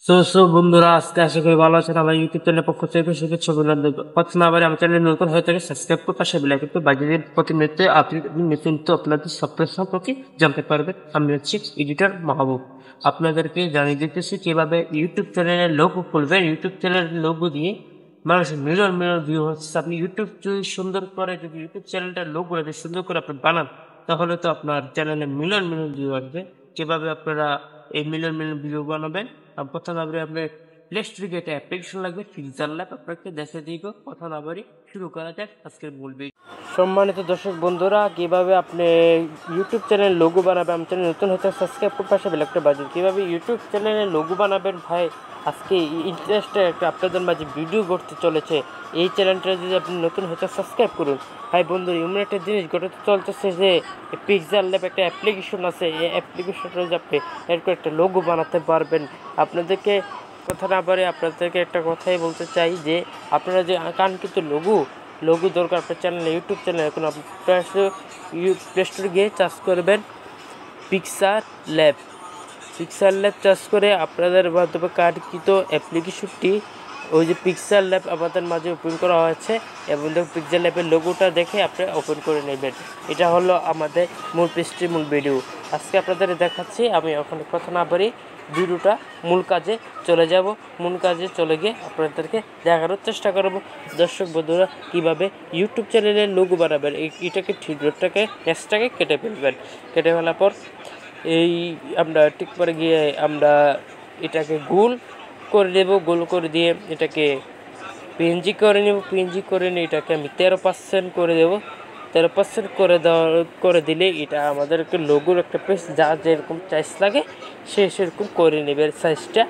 বন্ধুরা, আজকে আশা করি ভালো আছেন। আমার ইউটিউব চ্যানেলের পক্ষ থেকে শুভেচ্ছা অভিনন্দন। কথা না বাড়ি আমার চ্যানেল নতুন হয়ে থাকে সাবস্ক্রাইব করে পাশে বেল আইকনটি বাজিয়ে দিন। প্রতিনিয়ত আপনি নিয়মিত আপনাদের সফটওয়্যার সম্পর্কে জানতে পারবেন। আমি হচ্ছি এডিটর মাহবুব। আপনাদেরকে জানিয়ে দিতেছি কিভাবে ইউটিউব চ্যানেলের লোগো খুলবেন। ইউটিউব চ্যানেলের লোগো দিয়ে মানুষের মিলিয়ন মিলিয়ন ভিউ হচ্ছে। আপনি ইউটিউব যদি সুন্দর করে, যদি ইউটিউব চ্যানেলটা লোগো যদি সুন্দর করে আপনি বানান, তাহলে তো আপনার চ্যানেলে মিলিয়ন মিলিয়ন ভিউ আসবে। কিভাবে আপনারা এই মিলিয়ন মিলিয়ন ভিউ বানাবেন? কথা না বলে আপনার প্লে স্টোরে গিয়ে একটা অ্যাপ্লিকেশন লাগবে, পিক্সেল ল্যাব। আপনাকে দেখে দিব। কথা না বলি শুরু করা যাক আজকের মূল ভিডিও। সম্মানিত দর্শক বন্ধুরা, কিভাবে আপনি ইউটিউব চ্যানেল লোগো বানাবেন। আমার চ্যানেল নতুন হতে সাবস্ক্রাইব করে পাশে বেল আইকনটি বাজিয়ে। কিভাবে ইউটিউব চ্যানেলে লোগো বানাবেন ভাই, আজকে ইন্টারেস্টের একটা আপনাদের মাঝে ভিডিও করতে চলেছে। এই চ্যানেলটা যদি আপনি নতুন হতে সাবস্ক্রাইব করুন। ভাই বন্ধু, এমন একটা জিনিস ঘটতে চলতেছে যে পিক্সেল ল্যাব একটা অ্যাপ্লিকেশন আছে। এই অ্যাপ্লিকেশনটা যদি আপনি এরকম একটা লোগো বানাতে পারবেন। আপনাদেরকে কথা না পারে আপনাদেরকে একটা কথাই বলতে চাই যে আপনারা যে কাঙ্ক্ষিত লোগো দরকার আপনার চ্যানেলে, ইউটিউব চ্যানেলে, এখন আপনি প্লে স্টোরে গিয়ে চার্জ করবেন পিক্সেল ল্যাব চার্জ করে আপনাদের মাধ্যমে কাঙ্ক্ষিত অ্যাপ্লিকেশনটি, ওই যে পিক্সেল ল্যাব আমাদের মাঝে ওপেন করা হয়েছে, এবং পিক্সেল ল্যাবের লোগোটা দেখে আপনি ওপেন করে নেবেন। এটা হলো আমাদের মূল পৃষ্ঠের মূল ভিডিও। আজকে আপনাদের দেখাচ্ছি। আমি এখন কথা না পারি ভিডিওটা মূল কাজে চলে যাব। মূল কাজে চলে গিয়ে আপনাদেরকে দেখানোর চেষ্টা করব দর্শক বন্ধুরা কীভাবে ইউটিউব চ্যানেলের লোগো বানাবেন। এটাকে ঠিকটাকে নেক্সটটাকে কেটে ফেলবেন। কেটে ফেলার পর এই আমরা ঠিক করে গিয়ে আমরা এটাকে গোল করে দেব। গোল করে দিয়ে এটাকে পিএনজি করে নেব। পিএনজি করে নিয়ে এটাকে আমি 13% করে দেব। 13% করে দিলে এটা আমাদেরকে লোগোর একটা পেজ যা যেরকম সাইজ লাগে সেরকম করে নেবেন। সাইজটা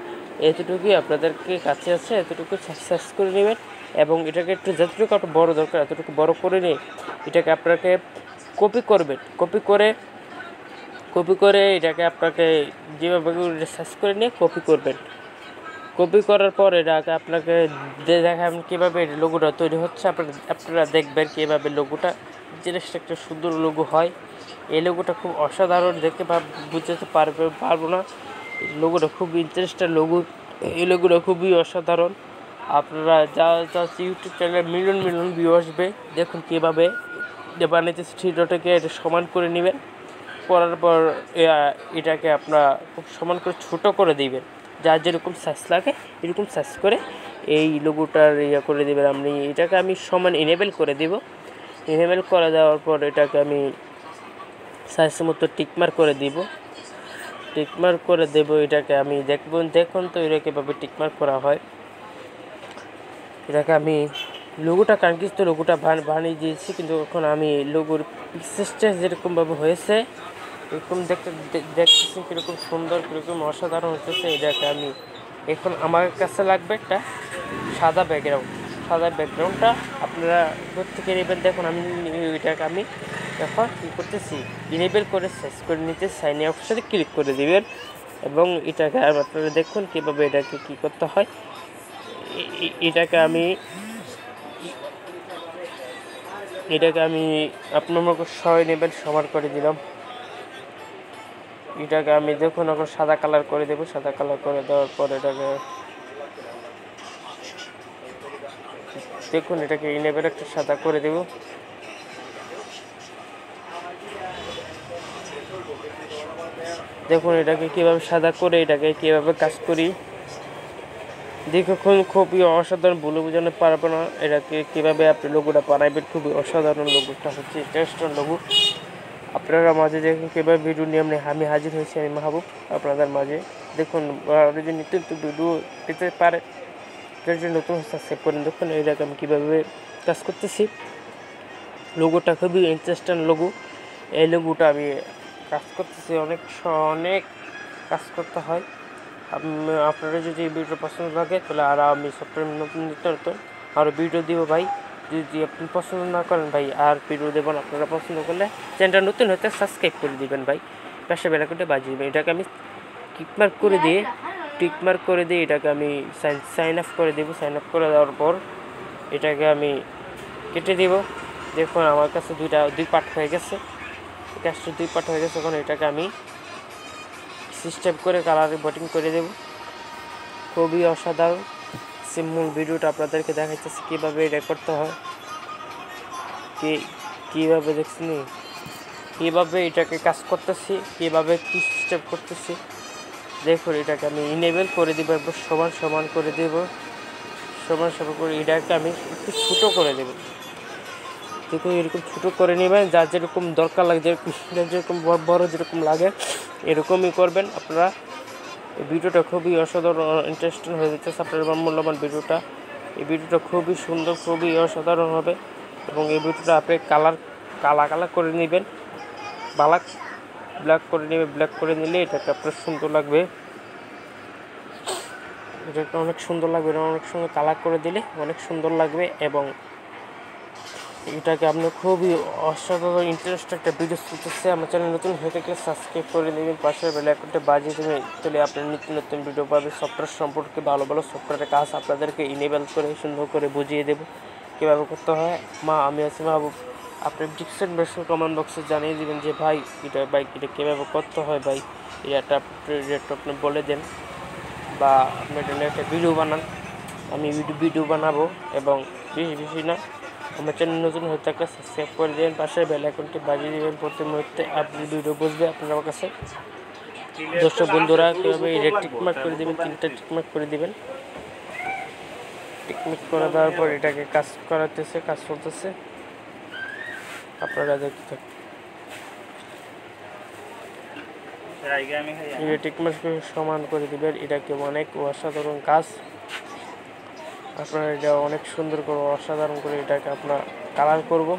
এতটুকুই আপনাদেরকে কাছে আছে, এতটুকু সাইজ করে নেবেন। এবং এটাকে একটু যতটুকু আপনার বড় দরকার এতটুকু বড় করে নিয়ে এটাকে আপনাকে কপি করবেন। কপি করে এটাকে আপনাকে যেভাবে সার্চ করে নিয়ে কপি করবেন। কপি করার পর এটাকে আপনাকে দেখাবেন কীভাবে লোগোটা তৈরি হচ্ছে। আপনারা দেখবেন কীভাবে লোগোটা জিনিসটা একটা সুন্দর লোগো হয়। এই লোগোটা খুব অসাধারণ, দেখে বুঝতে পারবো না। লোগোটা খুব ইন্টারেস্টের লোগো। এই লোগোটা খুবই অসাধারণ। আপনারা যা ইউটিউব চ্যানেলে মিলিয়ন মিলিয়ন ভিউ আসবে। দেখুন কীভাবে বানাইতে থ্রিডটাকে এটা সমান করে নেবেন। করার পর এটাকে আপনারা খুব সমান করে ছোটো করে দিবেন। যার যেরকম সাইজ লাগে এরকম সাইজ করে এই লোগোটার করে দেবেন। এটাকে আমি সমান এনেবেল করে দেব। এনেবেল করে দেওয়ার পর এটাকে আমি সাইজ মতো টিকমার্ক করে দিব। টিকমার্ক করে দেব। এটাকে আমি দেখুন তো এটা কীভাবে টিকমার্ক করা হয়। এটাকে আমি লোগোটা কাঙ্ক্ষিত লোগোটা বানিয়ে দিয়েছি, কিন্তু এখন আমি লোগোর পিক্সেসটা যেরকমভাবে হয়েছে এরকম দেখতেছি কীরকম সুন্দর, কীরকম অসাধারণ হচ্ছে। এটাকে আমি এখন আমার কাছে লাগবে একটা সাদা ব্যাকগ্রাউন্ডটা আপনারা থেকে নেবেন। দেখুন এটাকে আমি এখন কী করতেছি, ইনেবেল করে সাইজ করে নিতে সাইন অপশনে ক্লিক করে দেবেন। এবং এটাকে আপনারা দেখুন কীভাবে এটাকে কী করতে হয়। এটাকে আমি আপনার মতো সবাই নেবেন, সমান করে দিলাম। এটাকে আমি দেখুন এখন সাদা কালার করে দেবো। সাদা কালার করে দেওয়ার পর এটাকে দেখুন এটাকে ইনেবেল একটা সাদা করে দেব। দেখুন এটাকে কীভাবে সাদা করে এটাকে কীভাবে কাজ করি। দেখুন খুবই অসাধারণ, বলে বোঝানো পারবো না। এটাকে কীভাবে আপনি লোগোটা বানাবেন, খুবই অসাধারণ। লোগোটা হচ্ছে ইন্টারেস্টিং লোগো। আপনারা মাঝে দেখুন কীভাবে ভিডিও নিয়ে আমি হাজির হয়েছি। আমি মাহবুব আপনাদের মাঝে। দেখুন যদি নিত্য ভিডিও পেতে পারে নতুন সাবস্ক্রাইব করেন। দেখুন এটাকে আমি কীভাবে কাজ করতেছি। লোগোটা খুবই ইন্টারেস্টিং লোগো। এই লোগোটা আমি কাজ করতেছি, অনেক কাজ করতে হয়। আপনারা যদি ভিডিও পছন্দ লাগে তাহলে আর আমি সফটওয়্যার নতুন আরও ভিডিও দিব ভাই। যদি আপনি পছন্দ না করেন ভাই আর ভিডিও দেবেন। আপনারা পছন্দ করলে চ্যানেলটা নতুন হতে সাবস্ক্রাইব করে দিবেন ভাই, পাশে বেল আইকনটা বাজিয়ে দেবেন। এটাকে আমি টিকমার্ক করে দিয়ে এটাকে আমি সাইন আপ করে দেবো। সাইন আপ করে দেওয়ার পর এটাকে আমি কেটে দেব। দেখুন আমার কাছে দুই পার্ট হয়ে গেছে। কাজটা 2 পার্ট হয়ে গেছে। এখন এটাকে আমি সিস্টেম করে কালার বটিং করে দেব। খুবই অসাধারণ। মূল ভিডিওটা আপনাদেরকে দেখাইতেছি কীভাবে এটা করতে হয়, কীভাবে দেখছি কীভাবে এটাকে কাজ করতেছি, কীভাবে কী সিস্টেম করতেছি। দেখুন এটাকে আমি ইনেবল করে দিব, একবার সমান সমান করে দেব, সমান সমান করে এটাকে আমি একটু ছোটো করে দেব। দেখুন এরকম ছোটো করে নেবেন, যার যেরকম দরকার লাগে, যেরকম বড় যেরকম লাগে এরকমই করবেন আপনারা। এই ভিডিওটা খুবই অসাধারণ ইন্টারেস্টিং হয়ে যাচ্ছে আপনার মূল্যবান ভিডিওটা। এই ভিডিওটা খুবই সুন্দর, খুবই অসাধারণ হবে। এবং এই ভিডিওটা আপনি কালার করে নেবেন, ব্ল্যাক করে নেবে। ব্ল্যাক করে নিলে এটাকে আপনার সুন্দর লাগবে, এটাকে অনেক সুন্দর লাগবে। অনেক সুন্দর কালার করে দিলে অনেক সুন্দর লাগবে। এবং এটাকে আপনি খুবই অসাধারণ ইন্টারেস্ট একটা ভিডিও চলতেছে। আমার চ্যানেল নতুন হয়ে থাকলে সাবস্ক্রাইব করে নেবেন, পাশের বেল আইকনটা বাজিয়ে দেবেন, তাহলে আপনার নিত্য নতুন ভিডিও পাবেন। সফটওয়্যার সম্পর্কে ভালো ভালো সফটওয়্যারের কাজ আপনাদেরকে ইনেবল করে সুন্দর করে বুঝিয়ে দেবো কীভাবে করতে হয়। আমি আছি মাহবুব। আপনি ডিসক্রিপশন বক্সে কমেন্ট বক্সে জানিয়ে দেবেন যে ভাই এটা কীভাবে করতে হয়, ভাই এটা আপনি বলে দেন, বা আপনি এটা নিয়ে একটা ভিডিও বানান। আমি ভিডিও বানাবো। এবং বেশি না, আমার চ্যানেল নতুন হয়ে থাকলে সাবস্ক্রাইব করে দেবেন, পাশের বেল আইকনটি বাজিয়ে দেবেন, প্রতি মুহূর্তে আপনি ভিডিও বুঝবে আপনার কাছে। দর্শক বন্ধুরা কীভাবে এটা টিকমার্ক করে দেবেন, 3টা টিকমার্ক করে দেবেন। টিকমার্ক করে দেওয়ার পর এটাকে কাজ চলতেছে, আপনারা দেখতে থাকুন। টিকমার্ক সমান করে দেবেন, এটাকে অনেক অসাধারণ কাজ। আপনারা এটা অনেক সুন্দর করে অসাধারণ করে এটাকে আপনার কালার করব।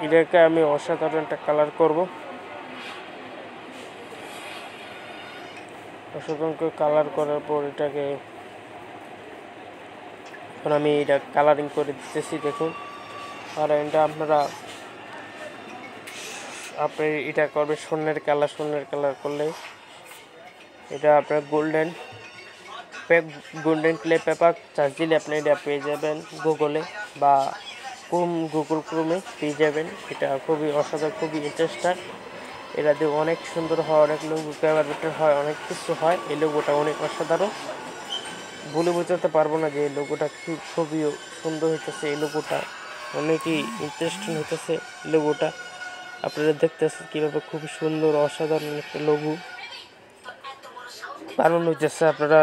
এটাকে আমি অসাধারণ একটা কালার করব, অসাধারণ করে কালার করার পর এটাকে এখন আমি এটা কালারিং করে দিতেছি। দেখুন, আর এটা আপনি এটা করবে স্বর্ণের কালার করলে এটা আপনার গোল্ডেন ক্লে পেপার চার্জ দিলে আপনি এটা পেয়ে যাবেন গুগলে বা গুগল ক্রোমে পেয়ে যাবেন। এটা খুবই অসাধারণ, খুবই ইন্টারেস্টিং। এটা দিয়ে অনেক সুন্দর হয়, অনেক লোগো ক্যামেরা হয়, অনেক কিছু হয়। এই লোগোটা অনেক অসাধারণ, বলে বোঝাতে পারবো না যে এই লোগোটা খুবই সুন্দর হইতেছে। এই লোগোটা অনেকই ইন্টারেস্টিং হইতেছে। লোগোটা আপনারা দেখতেছেন কীভাবে খুবই সুন্দর অসাধারণ একটা লোগো বানানো হইতেছে। আপনারা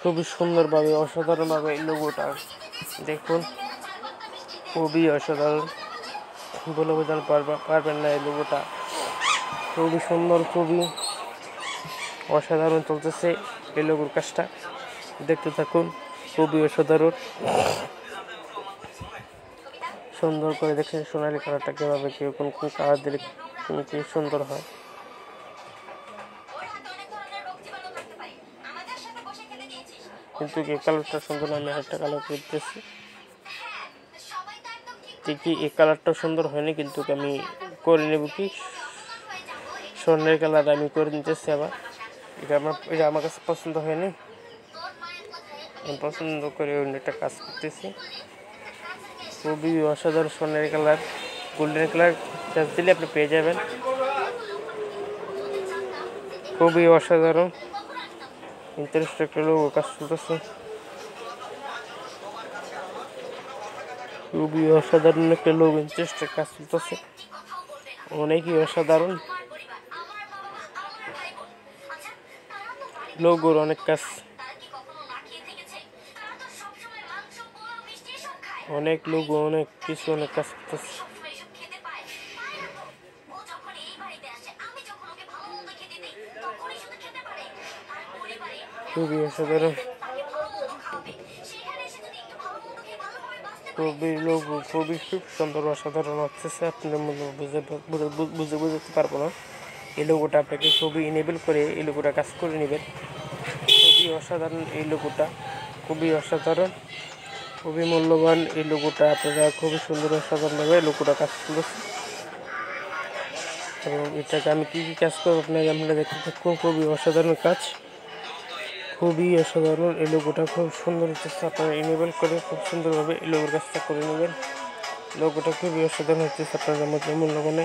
খুবই সুন্দরভাবে অসাধারণভাবে এই লোগোটা দেখুন, খুবই অসাধারণ, বলে বোঝাতে পারবেন না। এই লোগোটা খুবই সুন্দর, খুবই অসাধারণ চলতেছে এই লোগোর কাজটা, দেখতে থাকুন। খুবই অসাধারণ, সুন্দর করে দেখছেন সোনালি কালারটা কীভাবে কোন কালার দিলে কি সুন্দর হয়। কিন্তু এই কালারটা সুন্দর, আমি আরেকটা কালার করতেছি। ঠিকই এই কালারটা সুন্দর হয়নি, কিন্তু আমি করে নেব কি স্বর্ণের কালার আমি করে নিতেছি। আবার এটা আমার কাছে পছন্দ হয়নি, আমি পছন্দ করে অন্য একটা কাজ করতেছি। খুবই অসাধারণ স্বর্ণের কালার, গোল্ডেন কালার চার্জ দিলে আপনি পেয়ে যাবেন। খুবই অসাধারণ ইন্টারেস্ট একটা লোগো কাজ চলতেছে, খুবই অসাধারণ একটা লোগো ইন্টারেস্টের কাজ চলতেছে, অনেকই অসাধারণ লোগোর অনেক কাজ, অনেক লোগো অনেক কিছু অনেক কাজ করতেছে। খুবই অসাধারণ, খুবই খুব সুন্দর অসাধারণ হচ্ছে। আপনার বুঝতে পারবো না। এই লোগোটা আপনাকে খুবই ইনেবল করে এই লোগোটা কাজ করে নেবেন। খুবই অসাধারণ এই লোগোটা, খুবই অসাধারণ, খুবই মূল্যবান এই লোগোটা। আপনারা খুবই সুন্দর অসাধারণভাবে এই লোগোটা কাজ করছে। এবং এটাকে আমি কী কাজ করবো আপনারা দেখতে থাকুন। খুবই অসাধারণ কাজ, খুবই অসাধারণ এই লোগোটা খুব সুন্দর হচ্ছে। আপনারা ইনেবল করে খুব সুন্দরভাবে এই লোগোর কাজটা করে নেবেন। লোগোটা খুবই অসাধারণ হচ্ছে, আপনাদের মধ্যে মূল্যবানে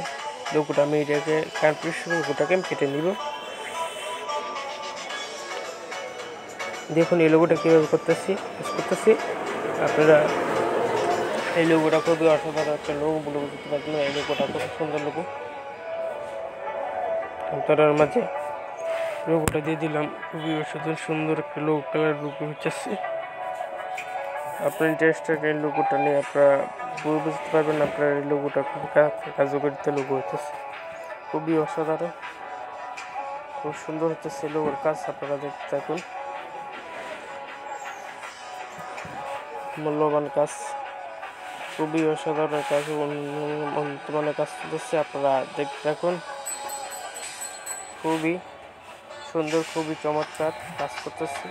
লোগোটা আমি এটাকে কান্ট্রির লোগোটাকে আমি কেটে নিব। দেখুন এই লোগোটা কীভাবে করতেছি আপনারা এই লোগোটা খুবই অসাধারণ একটা লোগো বলে বুঝতে পারবেন। এই লোগোটা খুব সুন্দর লোগো, তার মাঝে লোগোটা দিয়ে দিলাম। খুবই অসাধারণ সুন্দর একটা লোগো কালার লোগো হচ্ছে। আপনার ইন্টারেস্টেড এই লোগোটা নিয়ে আপনারা বুঝতে পারবেন। আপনার এই লোগোটা খুব কার্যকারিতা লোগো হচ্ছে, খুবই অসাধারণ, খুব সুন্দর হচ্ছে লোগোর কাজ। আপনারা দেখতে থাকুন, মূল্যবান কাজ, খুবই অসাধারণ কাজ, বর্তমানে কাজ করতেছে। আপনারা দেখতে থাকুন, খুবই সুন্দর, খুবই চমৎকার কাজ করতেছি।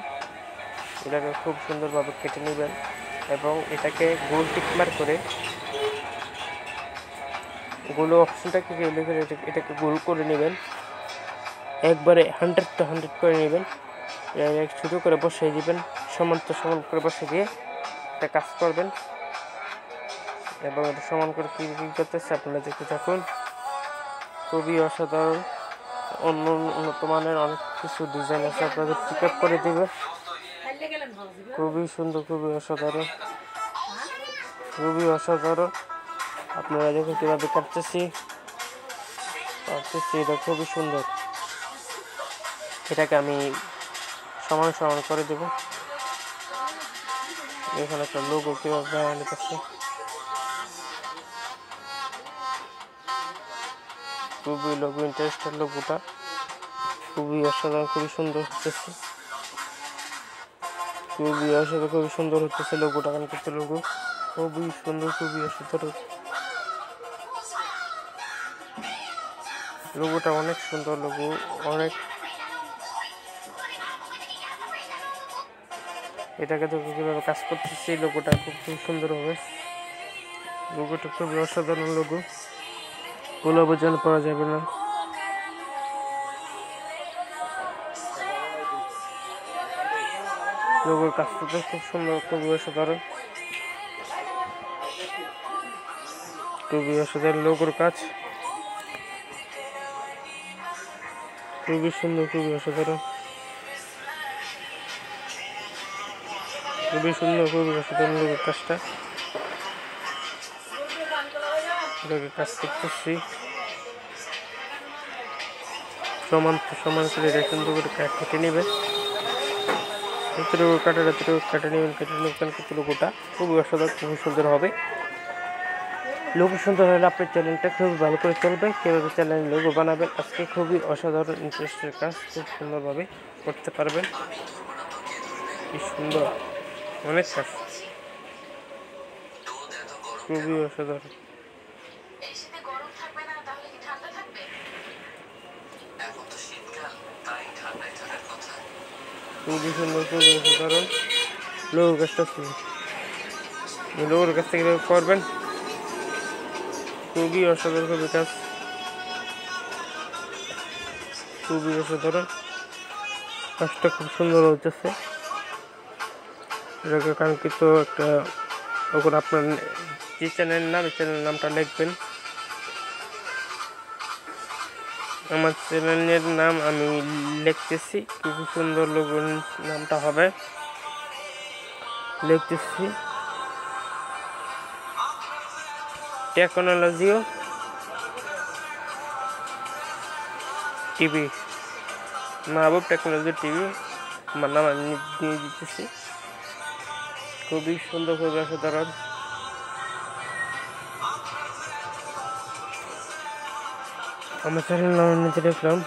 এটাকে খুব সুন্দরভাবে কেটে নেবেন এবং এটাকে গোল টিকমার করে গোল অপশনটাকে এটাকে গোল করে নেবেন, একবারে 100 করে নেবেন। ছোটো করে বসিয়ে দিবেন, সমান করে বসিয়ে দিয়ে এটা কাজ করবেন এবং এটা সমান করে কী করতেছে আপনারা দেখতে থাকুন। খুবই অসাধারণ, উন্নত মানের অনেক কিছু ডিজাইন আছে, আপনাদের পিক আপ করে দিবে। খুবই সুন্দর, খুবই অসাধারণ, খুবই অসাধারণ। আপনারা দেখুন কীভাবে কাটতেছি, এটা খুবই সুন্দর। এটাকে আমি সমান করে দেব। এখানে একটা লোগো কীভাবে বানাচ্ছে, খুবই লোগো ইন্টারেস্টেড লোগোটা, খুবই অসাধারণ, খুবই সুন্দর হচ্ছে, খুবই অসাধারণ, খুবই সুন্দর হচ্ছে লোগোটা। কানকিত লোগো খুবই সুন্দর, খুবই অসাধারণ লোগোটা, অনেক সুন্দর লোগো, অনেক। এটাকে তো কীভাবে কাজ করতেছি, লোগোটা খুব সুন্দর হবে। লোগোটা খুবই অসাধারণ লোগো, বলে বোঝানো পারা যাবে না। লোগোর কাজটা তো খুব সুন্দর, খুবই অসাধারণ, খুবই অসাধারণ লোগোর কাজ, খুবই সুন্দর, খুবই অসাধারণ, খুবই সুন্দর, খুবই অসাধারণ লোগোর কাজটা। এটাকে কাজ করতেছি সমান করে, এটা সুন্দর করে কেটে নেবেন। কেটে নেবেন লোগোটা খুবই অসাধারণ, খুবই সুন্দর হবে। লোগো সুন্দর হলে আপনার চ্যানেলটা খুবই ভালো করে চলবে। কীভাবে চ্যানেল লোগো বানাবেন আজকে খুবই অসাধারণ ইন্টারেস্টের কাজ, খুব সুন্দরভাবে করতে পারবেন। কি সুন্দর, অনেক কাজ, খুবই অসাধারণ। খুবই সুন্দর, খুবই অসাধারণ লোগোর কাজটা। লোগোর কাজটা কীভাবে করবেন, খুবই অসাধারণ, খুবই কাজ, খুবই অসাধারণ কাজটা, খুব সুন্দর হচ্ছে। এটাকে কাঙ্ক্ষিত একটা, তখন আপনার যে চ্যানেলের নাম, এই চ্যানেলের নামটা লিখবেন। আমার চ্যানেলের নাম আমি লিখতেছি, খুবই সুন্দর লোগোর নামটা হবে, লিখতেছি টেকনোলজি টিভি, মাহবুব টেকনোলজি টিভি আমার নাম আমি দিয়ে দিতেছি। খুবই সুন্দর, খুবই অসাধারণ, আমার চ্যানেল নাম নিতে দেখলাম,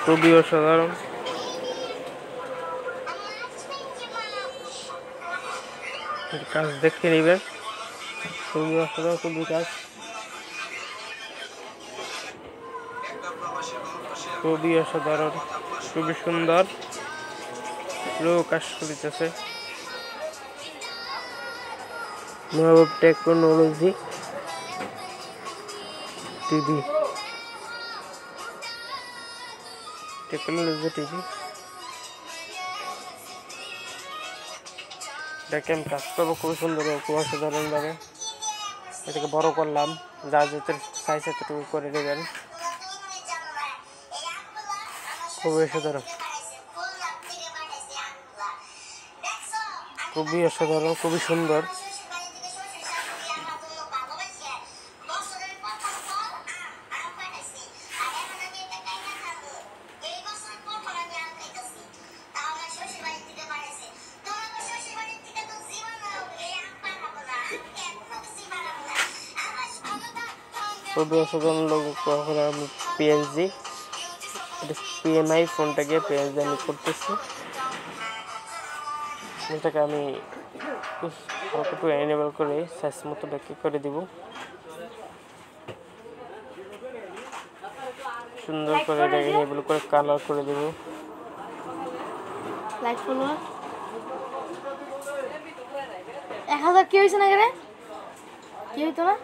খুবই অসাধারণ। কাজ দেখে নেবেন, খুবই অসাধারণ, খুবই কাজ, খুবই অসাধারণ, খুবই সুন্দর লোক কাজ করিতেছে। মাহবুব টেকনোলজি টিভি, টেকনোলজি টিভি, এটাকে আমি কাজ করবো খুবই সুন্দর, খুব অসাধারণভাবে। এটাকে বড় করলাম, যার যেতে সাইজ এতটুকু করে নেবেন। খুবই অসাধারণ, খুবই অসাধারণ, খুবই সুন্দর। খুবই অসাধারণ লোক। আমি পিএনজি, এটা পিএমআই ফোনটাকে পিএনজি আমি করতেছি। এটাকে আমি হালকা একটু এনেবল করে সাইজ মতো ব্যাখ্যা করে দিব, সুন্দর করে এটাকে এনেবল করে কালার করে দেব। লাইক ফলোয়ার 1000 কি হয়েছে না, কি হইতো না?